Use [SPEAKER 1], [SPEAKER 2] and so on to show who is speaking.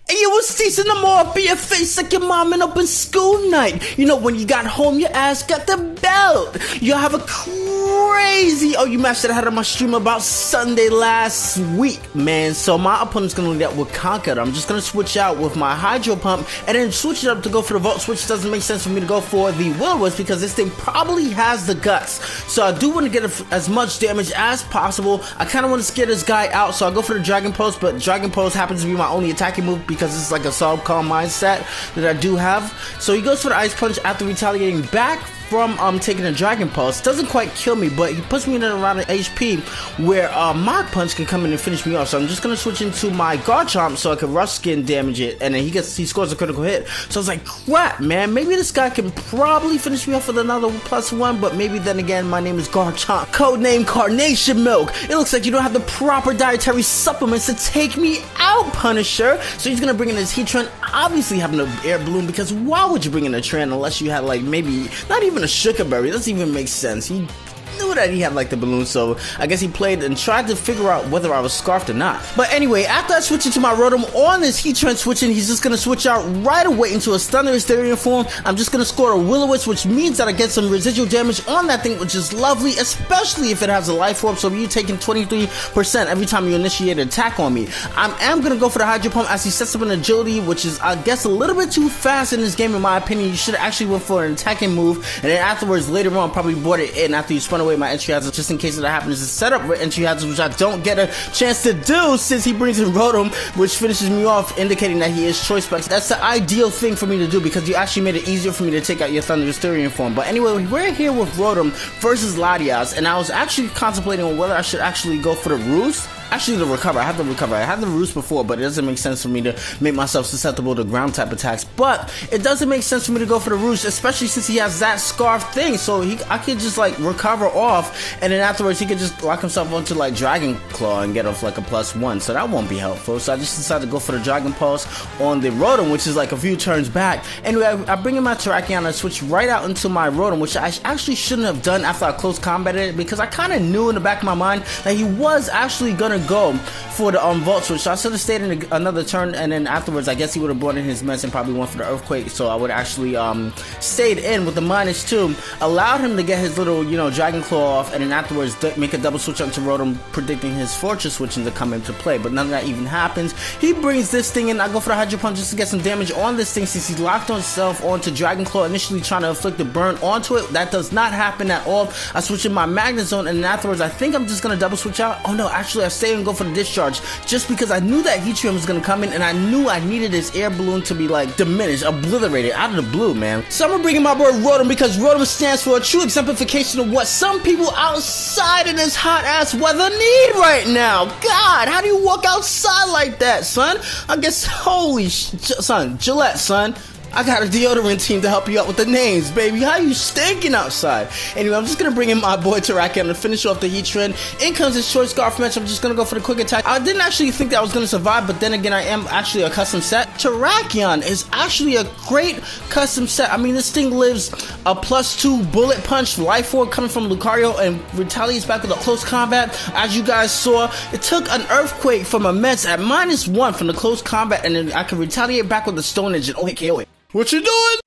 [SPEAKER 1] And you was teasing them all, be your face like your mom in open school night. You know, when you got home, your ass got the belt. You have a crazy, you mastered ahead of my stream about Sunday last week, man. So my opponent's gonna lead out with Conquered. I'm just gonna switch out with my Hydro Pump and then switch it up to go for the Volt, which doesn't make sense for me to go for the Will-O-Wisp because this thing probably has the guts. So I do want to get as much damage as possible. I kind of want to scare this guy out, so I'll go for the Dragon Pulse, but Dragon Pulse happens to be my only attacking move because it's like a solid calm mindset that I do have. So he goes for the Ice Punch after retaliating back from taking a Dragon Pulse. Doesn't quite kill me, but he puts me in around an HP where Mach Punch can come in and finish me off. So I'm just gonna switch into my Garchomp so I can Rush Skin damage it, and then he scores a critical hit. So I was like, crap, man, maybe this guy can probably finish me off with another +1, but maybe then again, my name is Garchomp, codename Carnation Milk. It looks like you don't have the proper dietary supplements to take me out, Punisher. So he's gonna bring in his Heatran, obviously having an air balloon, because why would you bring in a Tran unless you had like maybe not even a Sugar Berry? It doesn't even make sense. He knew that he had like the balloon, so I guess he played and tried to figure out whether I was scarfed or not. But anyway, after I switch into my Rotom on this Heatran switching, he's just gonna switch out right away into a Thunderous Therian form. I'm just gonna score a Will-O-Wisp, which means that I get some residual damage on that thing, which is lovely, especially if it has a Life Orb, so you're taking 23% every time you initiate an attack on me. I am gonna go for the Hydro Pump as he sets up an Agility, which is, I guess, a little bit too fast in this game in my opinion. You should have actually went for an attacking move, and then afterwards, later on, probably brought it in after you spun away my entry hazards, just in case that happens to set up entry hazards, which I don't get a chance to do since he brings in Rotom, which finishes me off, indicating that he is Choice Specs. That's the ideal thing for me to do because you actually made it easier for me to take out your Thunderous Therian form. But anyway, we're here with Rotom versus Latias, and I was actually contemplating on whether I should actually go for the Roost. Actually, the Recover. I have the Recover. I had the Roost before, but it doesn't make sense for me to make myself susceptible to ground type attacks. But it doesn't make sense for me to go for the Roost, especially since he has that Scarf thing. So I could just like recover off, and then afterwards he could just lock himself onto like Dragon Claw and get off like a +1. So that won't be helpful. So I just decided to go for the Dragon Pulse on the Rotom, which is like a few turns back. Anyway, I bring in my Terrakion and I switch right out into my Rotom, which I actually shouldn't have done after I close combated it because I kind of knew in the back of my mind that he was actually gonna go for the Volt Switch. So I should have stayed in another turn, and then afterwards I guess he would have brought in his mess and probably went for the Earthquake. So I would actually stayed in with the -2, allowed him to get his little, you know, Dragon Claw off, and then afterwards make a double switch onto Rotom, predicting his Fortress switching to come into play. But none of that even happens. He brings this thing in. I go for the Hydro Pump just to get some damage on this thing since he locked himself onto Dragon Claw, initially trying to inflict a burn onto it. That does not happen at all. I switch in my Magnet Zone, and then afterwards I think I'm just gonna double switch out. Oh no, actually I stay and go for the Discharge just because I knew that Heatran was gonna come in, and I knew I needed his air balloon to be like diminished, obliterated out of the blue, man. So I'm gonna bring in my boy Rotom because Rotom stands for a true exemplification of what some people outside of this hot ass weather need right now. God, how do you walk outside like that, son? I guess, holy son, Gillette, son. I got a deodorant team to help you out with the names, baby. How you stinking outside? Anyway, I'm just gonna bring in my boy Terrakion to finish off the Heatran. In comes his Choice Scarf match. I'm just gonna go for the quick attack. I didn't actually think that I was gonna survive, but then again, I am actually a custom set. Terrakion is actually a great custom set. I mean, this thing lives a +2 bullet punch life orb coming from Lucario and retaliates back with a close combat. As you guys saw, it took an Earthquake from a Mets at -1 from the close combat, and then I can retaliate back with the Stone Edge and KO it. What you doing?